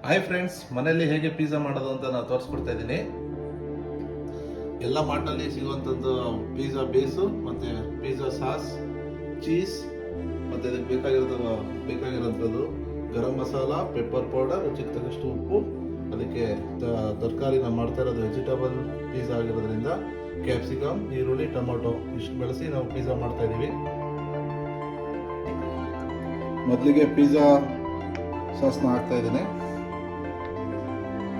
Hi friends, ಮನೆಯಲ್ಲಿ ಹೇಗೆ pizza ಮಾಡೋದು ಅಂತ ನಾನು ತೋರಿಸ್ಕೊಡ್ತಾ ಇದ್ದೀನಿ. ಎಲ್ಲ ಮಾರ್ಟಲ್ಲಿ ಸಿಗುವಂಥದ್ದು ಪಿಜ್ಜಾ ಬೇಸು ಮತ್ತು ಪಿಜ್ಜಾ ಸಾಸ್, ಚೀಸ್ ಮತ್ತು ಅದಕ್ಕೆ ಬೇಕಾಗಿರೋಂಥದ್ದು ಗರಂ ಮಸಾಲ, ಪೆಪ್ಪರ್ ಪೌಡರ್, ರುಚಿಗೆ ತಕ್ಕಷ್ಟು ಉಪ್ಪು. ಅದಕ್ಕೆ ತರಕಾರಿ ನಾವು ಮಾಡ್ತಾ ಇರೋದು ವೆಜಿಟೇಬಲ್ ಪಿಜ್ಜಾ ಆಗಿರೋದ್ರಿಂದ ಕ್ಯಾಪ್ಸಿಕಮ್, ಈರುಳ್ಳಿ, ಟೊಮೊಟೊ ಇಷ್ಟು ಬಳಸಿ ನಾವು ಪಿಜ್ಜಾ ಮಾಡ್ತಾ ಇದ್ದೀವಿ. ಮೊದಲಿಗೆ ಪಿಜ್ಜಾ ಸಾಸ್ನ ಹಾಕ್ತಾ ಇದ್ದೀನಿ.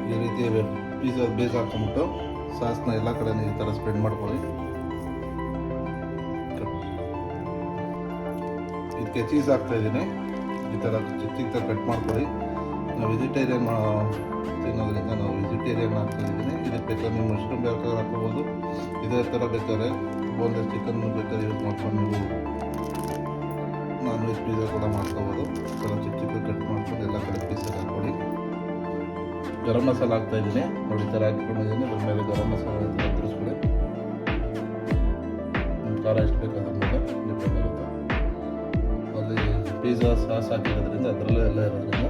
ಈ ರೀತಿ ಪಿಜ್ಜಾ ಬೇಸ್ ಹಾಕೊಂಡ್ಬಿಟ್ಟು ಸಾಸ್ನ ಎಲ್ಲ ಕಡೆ ಈ ಥರ ಸ್ಪ್ರೆಡ್ ಮಾಡ್ಕೊಳ್ಳಿ. ಇದಕ್ಕೆ ಚೀಸ್ ಹಾಕ್ತಾ ಇದ್ದೀನಿ. ಈ ಥರ ಚಿಕ್ಕ ಚಿಕ್ಕ ಕಟ್ ಮಾಡ್ಕೊಳ್ಳಿ. ನಾವು ವೆಜಿಟೇರಿಯನ್ ತಿನ್ನೋದ್ರಿಂದ ನಾವು ವೆಜಿಟೇರಿಯನ್ ಹಾಕ್ತಾ ಇದ್ದೀನಿ. ಇದಕ್ಕೆ ಬೇಕಾದ್ರೆ ನೀವು ಮಶ್ರೂಮ್ ಬೇಕಾದ್ರೆ ಹಾಕೋಬೋದು. ಇದೇ ಥರ ಬೇಕಾದ್ರೆ ಬೋನ್ಲೆಸ್ ಚಿಕನ್ ಬೇಕಾದ್ರೆ ಯೂಸ್ ಮಾಡ್ಕೊಂಡು ನೀವು ನಾನ್ ವೆಜ್ ಪಿಜ್ಜಾ ಕೂಡ ಮಾಡ್ಕೋಬೋದು. ಈ ಥರ ಚಿಕ್ಕ ಚಿಕ್ಕ ಕಟ್ ಮಾಡ್ಕೊಂಡು ಎಲ್ಲ ಕಡೆ ಪೀಸಲ್ಲಿ ಹಾಕ್ಕೊಳ್ಳಿ. ಗರಂ ಮಸಾಲ ಹಾಕ್ತಾ ಇದ್ದೀನಿ. ನೋಡಿ ಈ ಥರ ಹಾಕಿಕೊಂಡಿದ್ದೀನಿ. ಅದ್ರ ಮೇಲೆ ಗರಂ ಮಸಾಲ ತಿರ್ಸ್ಬಿಡಿ. ಖಾರ ಎಷ್ಟು ಬೇಕಾದ್ರೆ ಮೇಲೆ ಡಿಪೆಂಡ್ ಆಗುತ್ತೆ. ಅಲ್ಲಿ ಪಿಜ್ಜಾ ಸಾಸ್ ಹಾಕಿರೋದ್ರಿಂದ ಅದರಲ್ಲೇ ಎಲ್ಲ ಇರೋದ್ರಿಂದ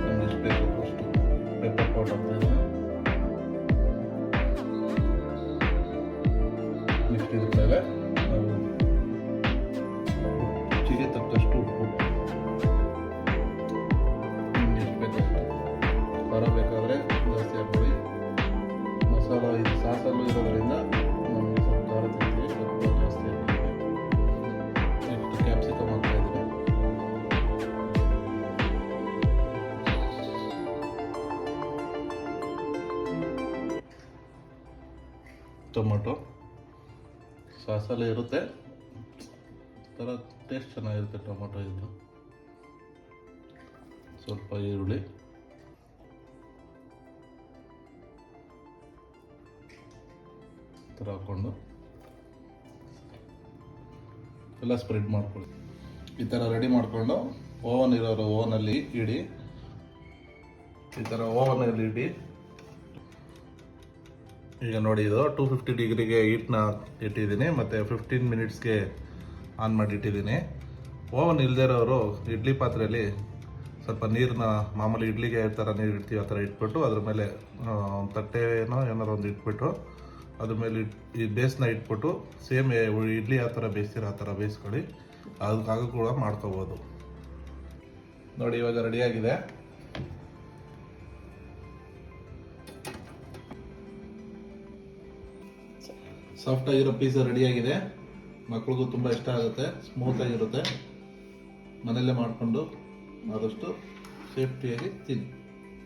ನಮ್ಗೆ ಎಷ್ಟು ಬೇಕು ಅಷ್ಟು ಪೆಪ್ಪರ್ ಪೌಡರ್ ಹಾಕ್ತಾ ಇದ್ದೀನಿ. ನೆಕ್ಸ್ಟ್ ಇದ್ರ ಮೇಲೆ ನಾವು ರುಚಿಗೆ ತಕ್ಕಷ್ಟು ಉಪ್ಪು, ಎಷ್ಟು ಬೇಕಷ್ಟು ಖಾರ ಬೇಕಾದರೆ ಜಾಸ್ತಿ ಹಾಕ್ಕೊಳ್ಳಿ. ಮಸಾಲ ಇದು ಸಾಸಲ್ಲೂ ಇರೋದ್ರಿಂದ ನಮಗೆ ಸ್ವಲ್ಪ ಖಾರ ತಿಂತೀವಿ, ಸ್ವಲ್ಪ ಜಾಸ್ತಿ ಹಾಕ್ತೀವಿ. ನೆಕ್ಸ್ಟ್ ಕ್ಯಾಪ್ಸಿಕಮ್ ಹಾಕ್ತಾ ಇದ್ದೀನಿ. ಟೊಮೊಟೊ ಸಾಸಲ್ಲೇ ಇರುತ್ತೆ, ಥರ ಟೇಸ್ಟ್ ಚೆನ್ನಾಗಿರುತ್ತೆ ಟೊಮೊಟೊ ಇದು. ಸ್ವಲ್ಪ ಈರುಳ್ಳಿ, ಥರ ಹಾಕ್ಕೊಂಡು ಎಲ್ಲ ಸ್ಪ್ರೆಡ್ ಮಾಡ್ಕೊಳ್ಳಿ. ಈ ಥರ ರೆಡಿ ಮಾಡಿಕೊಂಡು ಓವನ್ ಇರೋರು ಓವನಲ್ಲಿ ಇಡಿ. ಈ ಥರ ಓವನಲ್ಲಿ ಇಡಿ. ಈಗ ನೋಡಿ, ಇದು 250 ಡಿಗ್ರಿಗೆ ಹೀಟ್ನ ಇಟ್ಟಿದ್ದೀನಿ ಮತ್ತು 15 ಮಿನಿಟ್ಸ್ಗೆ ಆನ್ ಮಾಡಿ ಇಟ್ಟಿದ್ದೀನಿ. ಓವನ್ ಇಲ್ಲದೇ ಇರೋರು ಇಡ್ಲಿ ಪಾತ್ರೆಯಲ್ಲಿ ಸ್ವಲ್ಪ ನೀರನ್ನ, ಮಾಮೂಲಿ ಇಡ್ಲಿಗೆ ಯಾವ ಥರ ನೀರು ಇಡ್ತೀವಿ ಆ ಥರ ಇಟ್ಬಿಟ್ಟು ಅದ್ರ ಮೇಲೆ ಒಂದು ತಟ್ಟೆನೋ ಏನಾರು ಒಂದು ಇಟ್ಬಿಟ್ಟು ಅದ್ರ ಮೇಲೆ ಈ ಬೇಸ್ನ ಇಟ್ಬಿಟ್ಟು ಸೇಮ್ ಇಡ್ಲಿ ಯಾವ ಥರ ಬೇಯಿಸ್ತೀರ ಆ ಥರ ಬೇಯಿಸ್ಕೊಳ್ಳಿ. ಅದಕ್ಕಾಗ ಕೂಡ ಮಾಡ್ಕೋಬೋದು. ನೋಡಿ, ಇವಾಗ ರೆಡಿಯಾಗಿದೆ. ಸಾಫ್ಟಾಗಿರೋ ಪಿಜ್ಜಾ ರೆಡಿಯಾಗಿದೆ. ಮಕ್ಳಿಗೂ ತುಂಬ ಇಷ್ಟ ಆಗುತ್ತೆ, ಸ್ಮೂತಾಗಿರುತ್ತೆ. ಮನೆಯಲ್ಲೇ ಮಾಡಿಕೊಂಡು ಆದಷ್ಟು ಸೇಫ್ಟಿಯಾಗಿ ತಿನ್ನಿ.